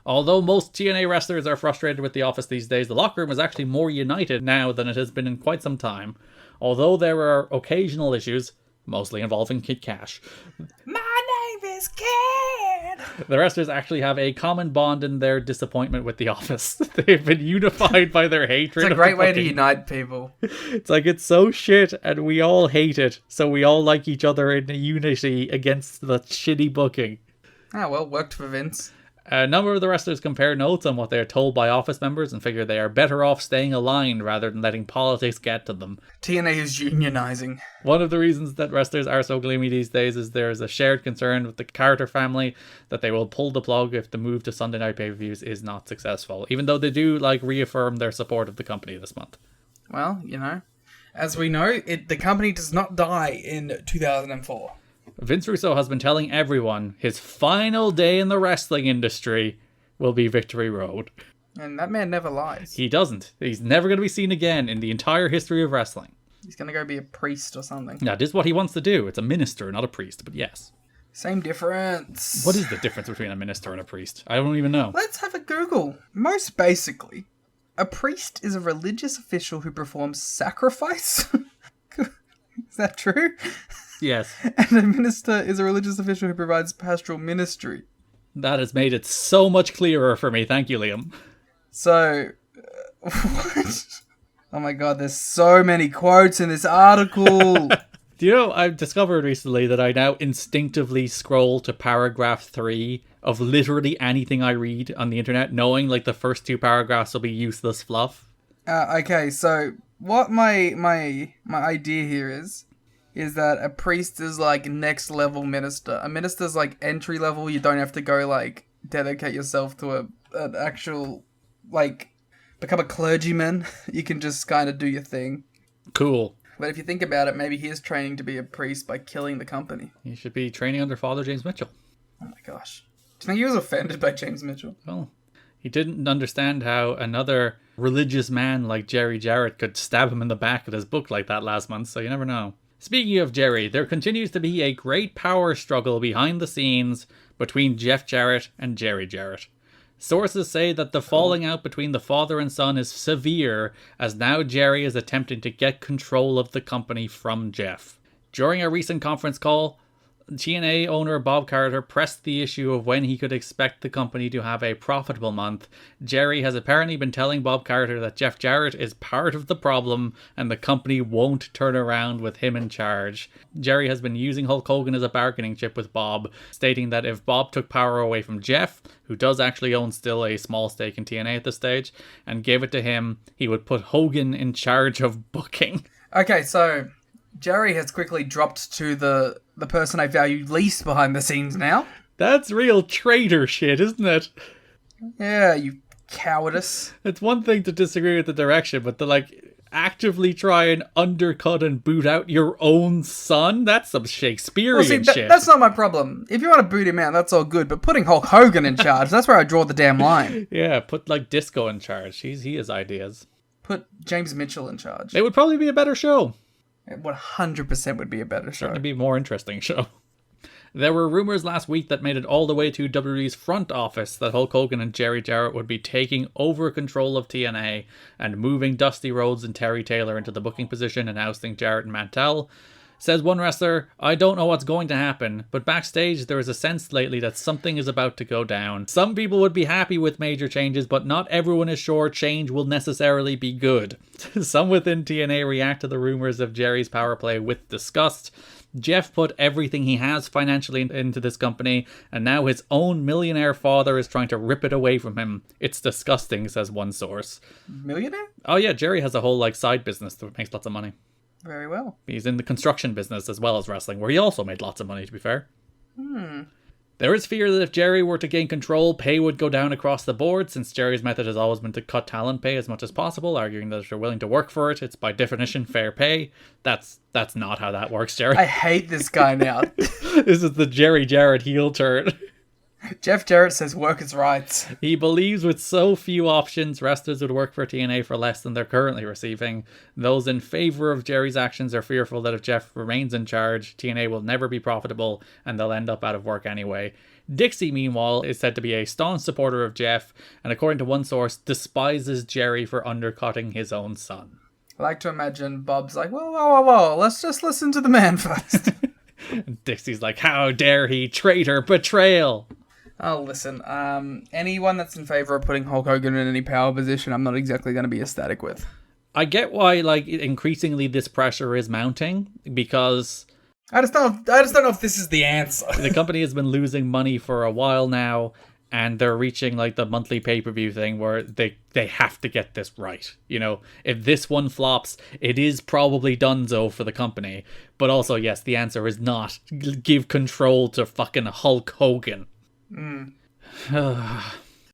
Although most TNA wrestlers are frustrated with the office these days, the locker room is actually more united now than it has been in quite some time. Although there are occasional issues, mostly involving Kid Cash. My name is Kid! The wrestlers actually have a common bond in their disappointment with the office. They've been unified by their hatred. It's a great way to unite people. It's like, it's so shit and we all hate it, so we all like each other in unity against the shitty booking. Ah, well, worked for Vince. A number of the wrestlers compare notes on what they are told by office members and figure they are better off staying aligned rather than letting politics get to them. TNA is unionizing. One of the reasons that wrestlers are so gloomy these days is there is a shared concern with the Carter family that they will pull the plug if the move to Sunday night pay-per-views is not successful, even though they do reaffirm their support of the company this month. Well, as we know, the company does not die in 2004. Vince Russo has been telling everyone his final day in the wrestling industry will be Victory Road. And that man never lies. He doesn't. He's never going to be seen again in the entire history of wrestling. He's going to go be a priest or something. Now, this is what he wants to do. It's a minister, not a priest, but yes. Same difference. What is the difference between a minister and a priest? I don't even know. Let's have a Google. Most basically, a priest is a religious official who performs sacrifice. Is that true? Yes. And a minister is a religious official who provides pastoral ministry. That has made it so much clearer for me. Thank you, Liam. So, what? Oh my god, there's so many quotes in this article. Do you know, I've discovered recently that I now instinctively scroll to paragraph 3 of literally anything I read on the internet, knowing the first 2 paragraphs will be useless fluff. Okay, so what my idea here is that a priest is next level minister. A minister's entry level. You don't have to go dedicate yourself to an actual become a clergyman. You can just kind of do your thing. Cool. But if you think about it, maybe he is training to be a priest by killing the company. He should be training under Father James Mitchell. Oh my gosh. Do you think he was offended by James Mitchell? Well, he didn't understand how another religious man like Jerry Jarrett could stab him in the back with his book like that last month, so you never know. Speaking of Jerry, there continues to be a great power struggle behind the scenes between Jeff Jarrett and Jerry Jarrett. Sources say that the falling out between the father and son is severe, as now Jerry is attempting to get control of the company from Jeff. During a recent conference call, TNA owner Bob Carter pressed the issue of when he could expect the company to have a profitable month. Jerry has apparently been telling Bob Carter that Jeff Jarrett is part of the problem and the company won't turn around with him in charge. Jerry has been using Hulk Hogan as a bargaining chip with Bob, stating that if Bob took power away from Jeff, who does actually own still a small stake in TNA at this stage, and gave it to him, he would put Hogan in charge of booking. Okay, so Jerry has quickly dropped to the person I value least behind the scenes now. That's real traitor shit, isn't it? Yeah, you cowardice. It's one thing to disagree with the direction, but to actively try and undercut and boot out your own son? That's some Shakespearean shit. That's not my problem. If you want to boot him out, that's all good. But putting Hulk Hogan in charge, that's where I draw the damn line. Yeah, put Disco in charge. He has ideas. Put James Mitchell in charge. It would probably be a better show. It 100% would be a better show. It'd be a more interesting show. There were rumors last week that made it all the way to WWE's front office that Hulk Hogan and Jerry Jarrett would be taking over control of TNA and moving Dusty Rhodes and Terry Taylor into the booking position and ousting Jarrett and Mantell. Says one wrestler, "I don't know what's going to happen, but backstage there is a sense lately that something is about to go down. Some people would be happy with major changes, but not everyone is sure change will necessarily be good." Some within TNA react to the rumors of Jerry's power play with disgust. Jeff put everything he has financially into this company, and now his own millionaire father is trying to rip it away from him. It's disgusting, says one source. Millionaire? Oh yeah, Jerry has a whole side business that makes lots of money. Very well. He's in the construction business as well as wrestling, where he also made lots of money, to be fair. There is fear that if Jerry were to gain control, pay would go down across the board, since Jerry's method has always been to cut talent pay as much as possible, arguing that if you're willing to work for it, it's by definition fair pay. That's not how that works, Jerry. I hate this guy now. This is the Jerry Jarrett heel turn. Jeff Jarrett says workers' rights. He believes with so few options, wrestlers would work for TNA for less than they're currently receiving. Those in favor of Jerry's actions are fearful that if Jeff remains in charge, TNA will never be profitable and they'll end up out of work anyway. Dixie, meanwhile, is said to be a staunch supporter of Jeff and, according to one source, despises Jerry for undercutting his own son. I like to imagine Bob's like, whoa, let's just listen to the man first. Dixie's like, how dare he, traitor, betrayal. Oh, listen, anyone that's in favor of putting Hulk Hogan in any power position, I'm not exactly going to be ecstatic with. I get why, like, increasingly this pressure is mounting, because I just don't know if this is the answer. the company has been losing money for a while now, and they're reaching like the monthly pay-per-view thing where they have to get this right. You know, if this one flops, it is probably donezo for the company. But also, yes, the answer is not give control to fucking Hulk Hogan.